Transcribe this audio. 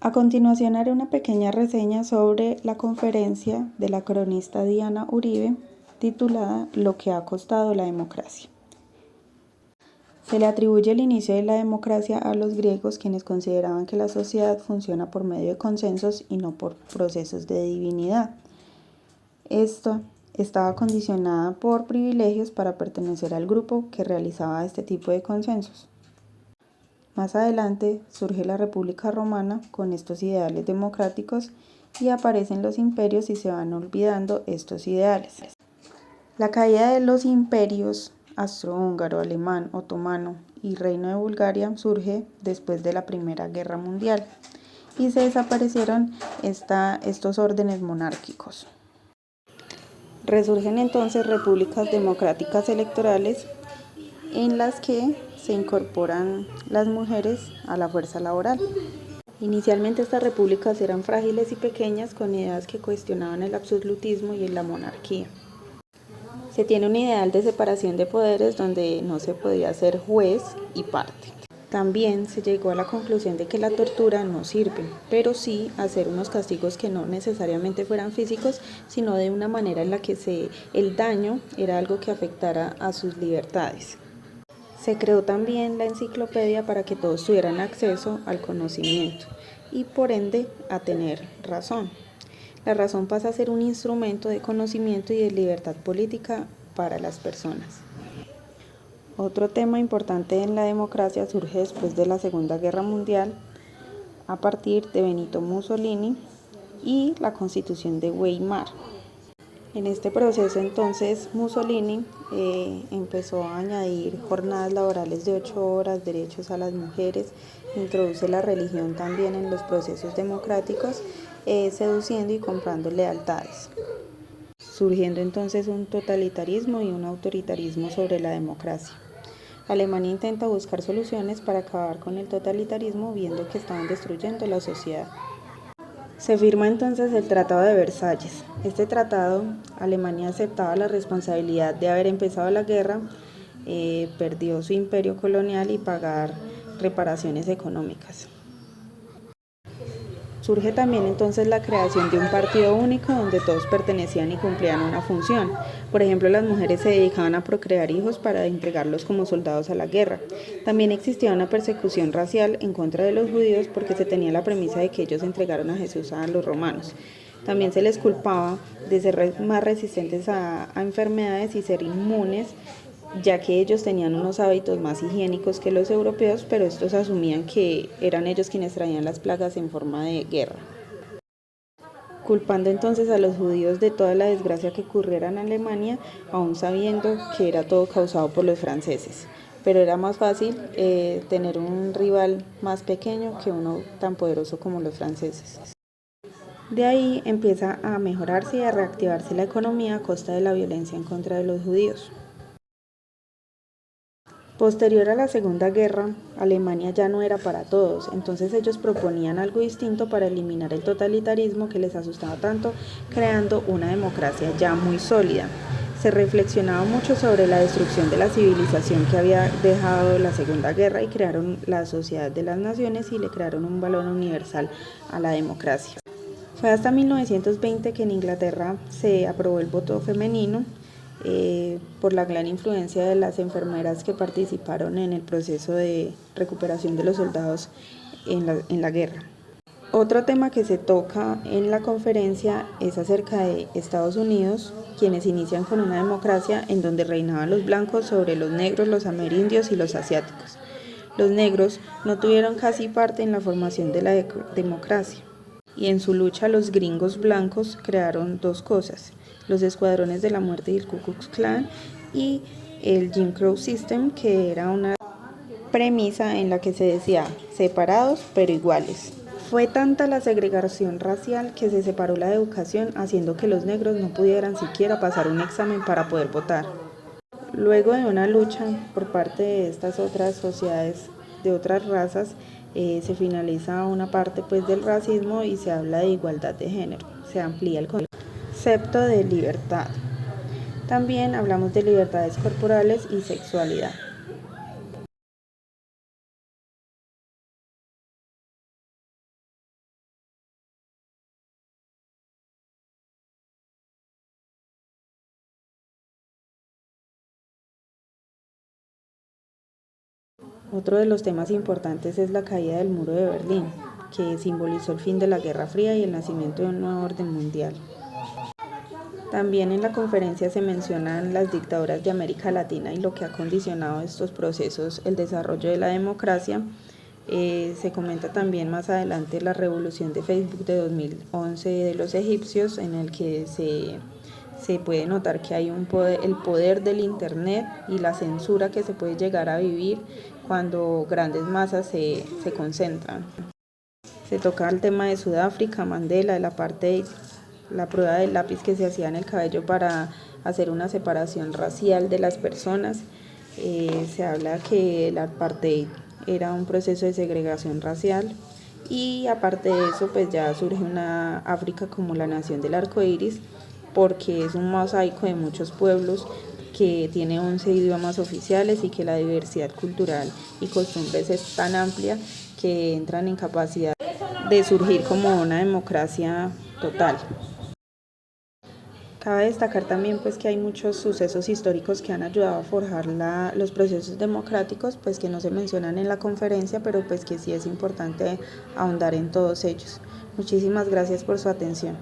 A continuación haré una pequeña reseña sobre la conferencia de la cronista Diana Uribe titulada "Lo que ha costado la democracia". Se le atribuye el inicio de la democracia a los griegos, quienes consideraban que la sociedad funciona por medio de consensos y no por procesos de divinidad. Esto estaba condicionada por privilegios para pertenecer al grupo que realizaba este tipo de consensos. Más adelante surge la República Romana con estos ideales democráticos y aparecen los imperios y se van olvidando estos ideales. La caída de los imperios austrohúngaro, alemán, otomano y Reino de Bulgaria surge después de la Primera Guerra Mundial y se desaparecieron estos órdenes monárquicos. Resurgen entonces repúblicas democráticas electorales en las que se incorporan las mujeres a la fuerza laboral. Inicialmente estas repúblicas eran frágiles y pequeñas con ideas que cuestionaban el absolutismo y la monarquía. Se tiene un ideal de separación de poderes donde no se podía ser juez y parte. También se llegó a la conclusión de que la tortura no sirve, pero sí hacer unos castigos que no necesariamente fueran físicos, sino de una manera en la que el daño era algo que afectara a sus libertades. Se creó también la enciclopedia para que todos tuvieran acceso al conocimiento y por ende a tener razón. La razón pasa a ser un instrumento de conocimiento y de libertad política para las personas. Otro tema importante en la democracia surge después de la Segunda Guerra Mundial a partir de Benito Mussolini y la Constitución de Weimar. En este proceso entonces Mussolini empezó a añadir jornadas laborales de 8 horas, derechos a las mujeres, introduce la religión también en los procesos democráticos, seduciendo y comprando lealtades, surgiendo entonces un totalitarismo y un autoritarismo sobre la democracia. Alemania intenta buscar soluciones para acabar con el totalitarismo, viendo que estaban destruyendo la sociedad. Se firma entonces el Tratado de Versalles. Este tratado, Alemania aceptaba la responsabilidad de haber empezado la guerra, perdió su imperio colonial y pagar reparaciones económicas. Surge también entonces la creación de un partido único donde todos pertenecían y cumplían una función. Por ejemplo, las mujeres se dedicaban a procrear hijos para entregarlos como soldados a la guerra. También existía una persecución racial en contra de los judíos porque se tenía la premisa de que ellos entregaron a Jesús a los romanos. También se les culpaba de ser más resistentes a enfermedades y ser inmunes, ya que ellos tenían unos hábitos más higiénicos que los europeos, pero estos asumían que eran ellos quienes traían las plagas en forma de guerra. Culpando entonces a los judíos de toda la desgracia que ocurriera en Alemania, aún sabiendo que era todo causado por los franceses. Pero era más fácil tener un rival más pequeño que uno tan poderoso como los franceses. De ahí empieza a mejorarse y a reactivarse la economía a costa de la violencia en contra de los judíos. Posterior a la Segunda Guerra, Alemania ya no era para todos, entonces ellos proponían algo distinto para eliminar el totalitarismo que les asustaba tanto, creando una democracia ya muy sólida. Se reflexionaba mucho sobre la destrucción de la civilización que había dejado la Segunda Guerra y crearon la Sociedad de las Naciones y le crearon un valor universal a la democracia. Fue hasta 1920 que en Inglaterra se aprobó el voto femenino, por la gran influencia de las enfermeras que participaron en el proceso de recuperación de los soldados en la guerra. Otro tema que se toca en la conferencia es acerca de Estados Unidos, quienes inician con una democracia en donde reinaban los blancos sobre los negros, los amerindios y los asiáticos. Los negros no tuvieron casi parte en la formación de la democracia. Y en su lucha los gringos blancos crearon dos cosas: los escuadrones de la muerte y el Ku Klux Klan y el Jim Crow System, que era una premisa en la que se decía separados pero iguales. Fue tanta la segregación racial que se separó la educación, haciendo que los negros no pudieran siquiera pasar un examen para poder votar. Luego de una lucha por parte de estas otras sociedades de otras razas, se finaliza una parte del racismo y se habla de igualdad de género, se amplía el concepto de libertad. También hablamos de libertades corporales y sexualidad. Otro de los temas importantes es la caída del muro de Berlín, que simbolizó el fin de la Guerra Fría y el nacimiento de un nuevo orden mundial. También en la conferencia se mencionan las dictaduras de América Latina y lo que ha condicionado estos procesos, el desarrollo de la democracia. Se comenta también más adelante la revolución de Facebook de 2011 de los egipcios, en el que se puede notar que hay el poder del Internet y la censura que se puede llegar a vivir cuando grandes masas se concentran. Se toca el tema de Sudáfrica, Mandela, el apartheid, la prueba del lápiz que se hacía en el cabello para hacer una separación racial de las personas. Se habla que el apartheid era un proceso de segregación racial y aparte de eso pues ya surge una África como la nación del arco iris, porque es un mosaico de muchos pueblos que tiene 11 idiomas oficiales y que la diversidad cultural y costumbres es tan amplia que entran en capacidad de surgir como una democracia total. Cabe destacar también pues que hay muchos sucesos históricos que han ayudado a forjar los procesos democráticos, pues que no se mencionan en la conferencia, pero pues que sí es importante ahondar en todos ellos. Muchísimas gracias por su atención.